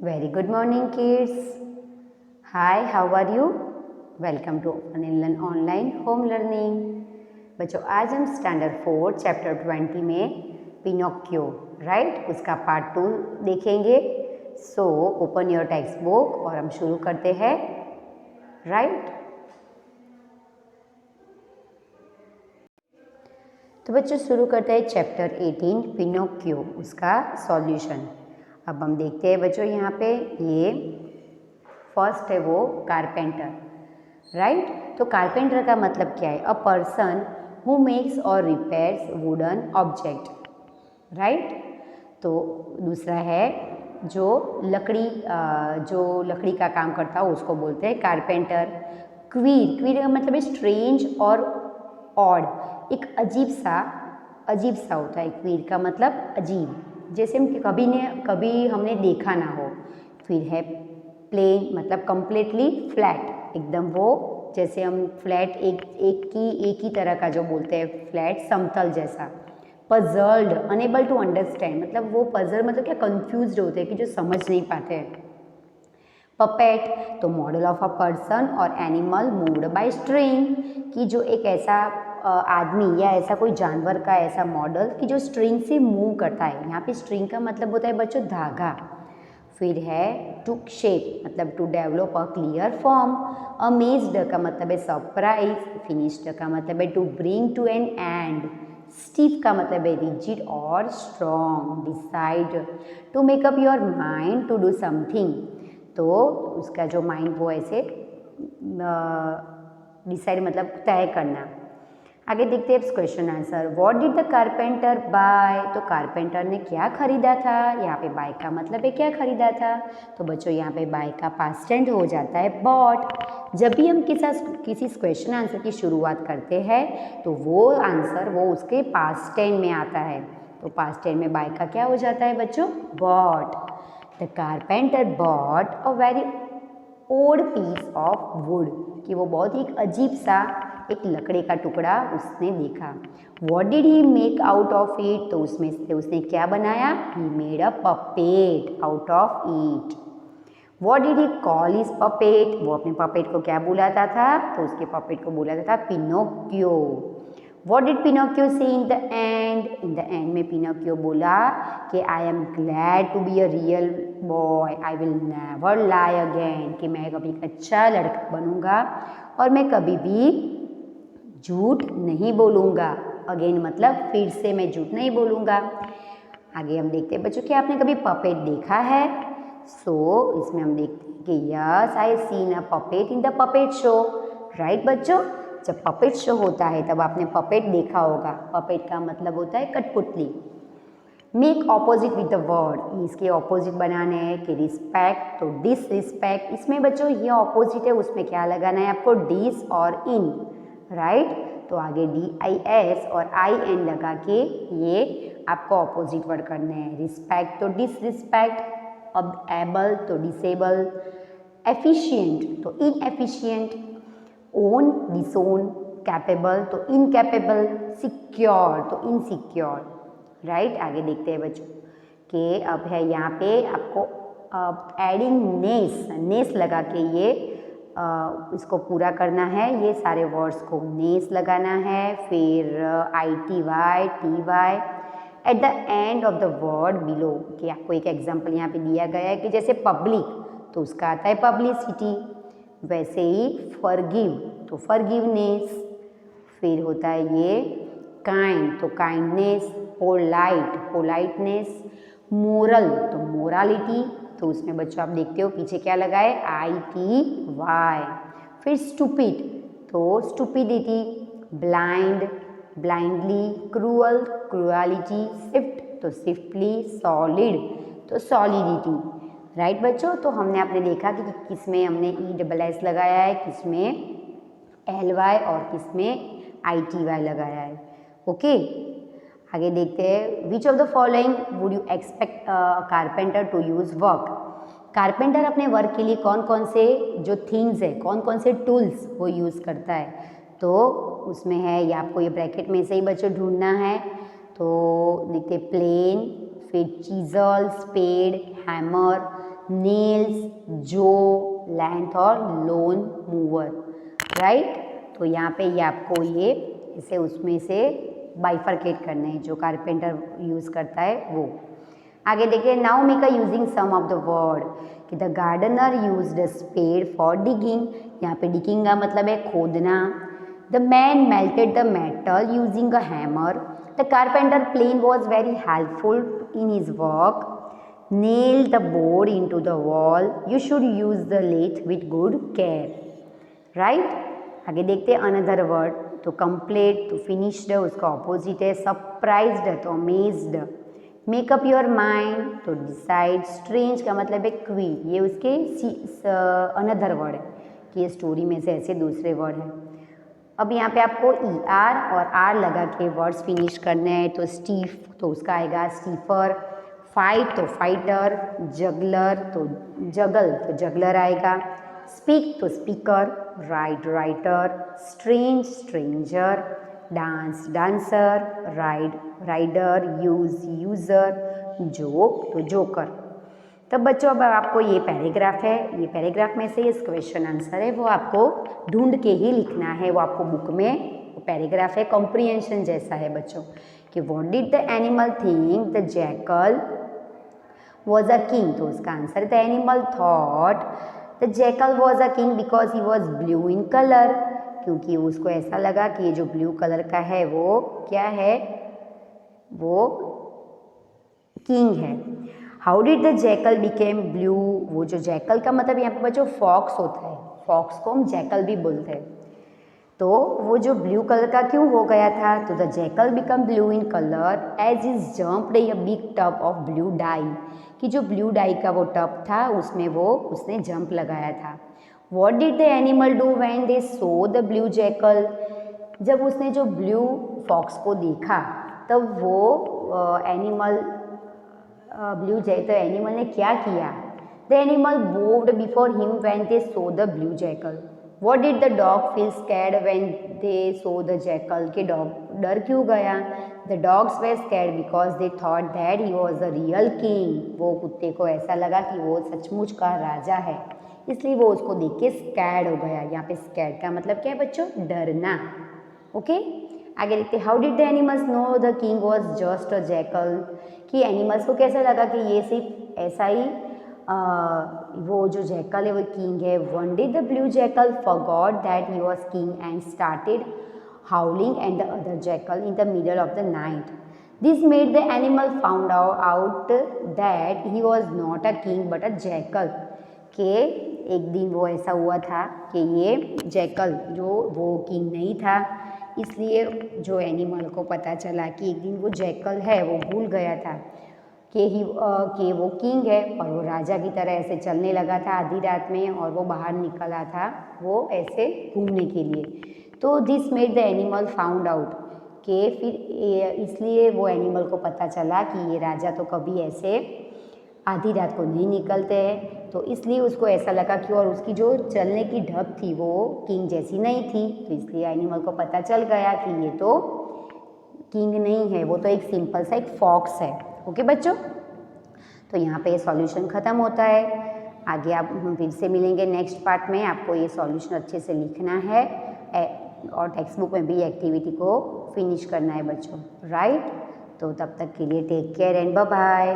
Very good morning, kids. Hi, how are you? Welcome to Learn Online Home Learning. बच्चों आज हम standard 4 chapter 20 में पिनोक्यो right उसका part 2 देखेंगे. So open your text book और हम शुरू करते हैं राइट. तो बच्चों शुरू करते हैं चैप्टर 18 पिनोक्यो उसका सॉल्यूशन. अब हम देखते हैं बच्चों यहाँ पे ये फर्स्ट है वो कारपेंटर राइट. तो कारपेंटर का मतलब क्या है? अ पर्सन हु मेक्स और रिपेयर्स वुडन ऑब्जेक्ट राइट. तो दूसरा है जो लकड़ी का काम करता हो उसको बोलते हैं कारपेंटर. क्वीर का मतलब है स्ट्रेंज और ऑड, एक अजीब सा होता है. क्वीर का मतलब अजीब, जैसे हम कभी हमने देखा ना हो. फिर है प्लेन मतलब कम्प्लीटली फ्लैट, एकदम वो जैसे हम फ्लैट एक ही तरह का जो बोलते हैं फ्लैट समतल जैसा. पजल्ड अनेबल टू अंडरस्टैंड मतलब वो पजल मतलब क्या कंफ्यूज्ड होते हैं कि जो समझ नहीं पाते हैं. पपेट तो मॉडल ऑफ अ पर्सन और एनिमल मूव्ड बाय स्ट्रिंग, कि जो एक ऐसा आदमी या ऐसा कोई जानवर का ऐसा मॉडल कि जो स्ट्रिंग से मूव करता है. यहाँ पे स्ट्रिंग का मतलब होता है बच्चों धागा. फिर है टू शेप मतलब to develop a clear form. Amazed का मतलब है सरप्राइज. फिनिश्ड का मतलब है to bring to an end. Stiff का मतलब है रिजिड और strong. Decide to make up your mind to do something. तो उसका जो माइंड वो ऐसे डिसाइड मतलब तय करना. आगे देखते हैं question answer. What did the carpenter buy. तो कारपेंटर ने क्या खरीदा था. यहाँ पे बाय का मतलब है क्या खरीदा था. तो बच्चों यहाँ पे बाय का पास्ट टेंस हो जाता है बॉट. जब भी हम किसी क्वेश्चन आंसर की शुरुआत करते हैं तो वो आंसर वो उसके पास्ट टेंस में आता है. तो पास्ट टेंस में बाय का क्या हो जाता है बच्चों bought. The carpenter bought a very odd piece of wood, कि वो बहुत ही अजीब सा एक लकड़ी का टुकड़ा उसने देखा. What did he make out of it. तो उसमें से उसने क्या बनाया. He made a puppet out of it. What did he call his puppet. वो अपने पपेट को क्या बुलाता था. तो उसके पपेट को बुलाता था पिनोक्यो. What did Pinocchio see in the end. In the end में पिनोक्यो बोला कि I am glad to be a real boy. I will never lie again, कि मैं कभी एक अच्छा लड़का बनूंगा और मैं कभी भी झूठ नहीं बोलूँगा. अगेन मतलब फिर से मैं झूठ नहीं बोलूँगा. आगे हम देखते हैं बच्चों कि आपने कभी पपेट देखा है. इसमें हम देखते हैं कि yes I seen a puppet in the puppet show right. बच्चों जब पपेट शो होता है तब आपने पपेट देखा होगा. पपेट का मतलब होता है कठपुतली. Make opposite with the word, इसके ऑपोजिट बनाने हैं कि रिस्पेक्ट तो डिसरिस्पेक्ट. इसमें बच्चों ये ऑपोजिट है, उसमें क्या लगाना है आपको डिस और इन राइट. तो आगे DIS और IN लगा के ये आपको ऑपोजिट वर्ड करने हैं. रिस्पेक्ट तो डिसरिस्पेक्ट. अब एबल तो डिसेबल. एफिशिएंट तो इनएफिशिएंट. ओन डिसोन. कैपेबल तो इनकैपेबल. सिक्योर तो इनसिक्योर राइट. आगे देखते हैं बच्चों कि अब है यहाँ पे आपको एडिंग नेस लगा के ये इसको पूरा करना है. ये सारे वर्ड्स को नेस लगाना है. फिर ITY TY at the end of the word below, कि आपको एक एग्जांपल यहाँ पे दिया गया है कि जैसे पब्लिक तो उसका आता है पब्लिसिटी. वैसे ही फॉरगिव तो फॉरगिवनेस. फिर होता है ये काइंड तो काइंडनेस. पोलाइटनेस. मोरल तो मोरालिटी. तो उसमें बच्चों आप देखते हो पीछे क्या लगा है ITY. फिर स्टूपिड तो stupidity. Blind blindly. Cruel cruelty. Swift तो स्विफ्टली. सॉलिड तो सॉलिडिटी राइट. बच्चों तो हमने आपने देखा कि किसमें हमने ESS लगाया है, किसमें LY और किसमें ITY लगाया है. ओके आगे देखते हैं. Which of the following would you expect carpenter to use work. Carpenter अपने वर्क के लिए कौन कौन से जो थिंग्स है, कौन कौन से टूल्स वो यूज़ करता है. तो उसमें है ये आपको ये ब्रैकेट में से ही बच्चों ढूंढना है. तो देखते प्लेन. फिर चीजल. स्पेड. हैमर. नेल्स, जो, लेंथ और लोन मूवर, राइट। तो यहाँ पे ये आपको ये इसे उसमें से बाइफरकेट करना है जो कारपेंटर यूज़ करता है वो। आगे देखिए, now make a using some of the word कि the gardener used a spade for digging. यहाँ पे डिगिंग का मतलब है खोदना। The man melted the metal using a hammer. The carpenter plane was very helpful in his work. Nail the board in to the wall. You should use the lathe with good care, right. आगे देखते हैं another word. तो complete, तो finished उसका opposite है surprised, तो amazed. Make up your mind, तो decide. Strange का मतलब है क्वीर, ये उसके अनदर वर्ड है कि ये स्टोरी में से ऐसे दूसरे वर्ड है। अब यहाँ पे आपको ई आर और आर लगा के वर्ड्स फिनिश करने हैं। तो स्टीफ, तो उसका आएगा स्टीफर। फाइट, तो फाइटर। जगलर, तो जगल, तो जगलर आएगा। स्पीक, तो speaker. Write, writer. Strange, stranger. Dance, dancer. Ride, rider. Use, user. Joke, तो जोकर। तब बच्चों अब आपको ये पैराग्राफ है, ये पैराग्राफ में से इस क्वेश्चन आंसर है वो आपको ढूंढ के ही लिखना है। वो आपको बुक में पैराग्राफ है, कॉम्प्रिहेंशन जैसा है बच्चों कि what did the animal think the jackal was a king. तो उसका answer the animal thought the jackal was a king because he was blue in colour, क्योंकि उसको ऐसा लगा कि ये जो ब्लू कलर का है वो क्या है, वो किंग है। How did the jackal became blue. वो जो जैकल का मतलब यहाँ पे बच्चों फॉक्स होता है, फॉक्स को हम जैकल भी बोलते हैं। तो वो जो ब्लू कलर का क्यों हो गया था, तो the jackal become blue in colour as is jumped a big tub of blue dye, कि जो ब्लू डाई का वो टब था उसमें वो उसने जंप लगाया था। What did the animal do when they saw the blue jackal. जब उसने जो ब्लू फॉक्स को देखा तब वो एनिमल ब्लू जैकल, तो एनिमल ने क्या किया। The animal bowed before him when they saw the blue jackal. What did the dog feel scared when they saw the jackal, के डॉग डर क्यों गया। The dogs were scared because they thought that he was the real king. वो कुत्ते को ऐसा लगा कि वो सचमुच का राजा है, इसलिए वो उसको देख के स्कैर्ड हो गया। यहाँ पे स्कैर्ड का मतलब क्या है बच्चों, डरना। ओके, आगे देखते हैं। How did the animals know the king was just a jackal, कि एनिमल्स को कैसा लगा कि ये सिर्फ ऐसा ही वो जो जैकल है वो किंग है। One day the blue jackal forgot that he was king and started हाउलिंग and the other jackal in the middle of the night. This made the animal found out that he was not a king but a jackal, के एक दिन वो ऐसा हुआ था कि ये jackal जो वो किंग नहीं था, इसलिए जो एनिमल को पता चला कि एक दिन वो जैकल है वो भूल गया था कि वो किंग है, और वो राजा की तरह ऐसे चलने लगा था आधी रात में, और वो बाहर निकला था वो ऐसे घूमने के लिए। तो this made the animal found out, कि फिर इसलिए वो एनिमल को पता चला कि ये राजा तो कभी ऐसे आधी रात को नहीं निकलते हैं, तो इसलिए उसको ऐसा लगा कि, और उसकी जो चलने की ढब थी वो किंग जैसी नहीं थी, तो इसलिए एनिमल को पता चल गया कि ये तो किंग नहीं है, वो तो एक सिंपल सा एक फॉक्स है। ओके बच्चों, तो यहाँ पे सॉल्यूशन ख़त्म होता है। आगे आप हम फिर से मिलेंगे नेक्स्ट पार्ट में। आपको ये सॉल्यूशन अच्छे से लिखना है और टेक्स्ट बुक में भी एक्टिविटी को फिनिश करना है बच्चों, राइट। तो तब तक के लिए take care and bye bye.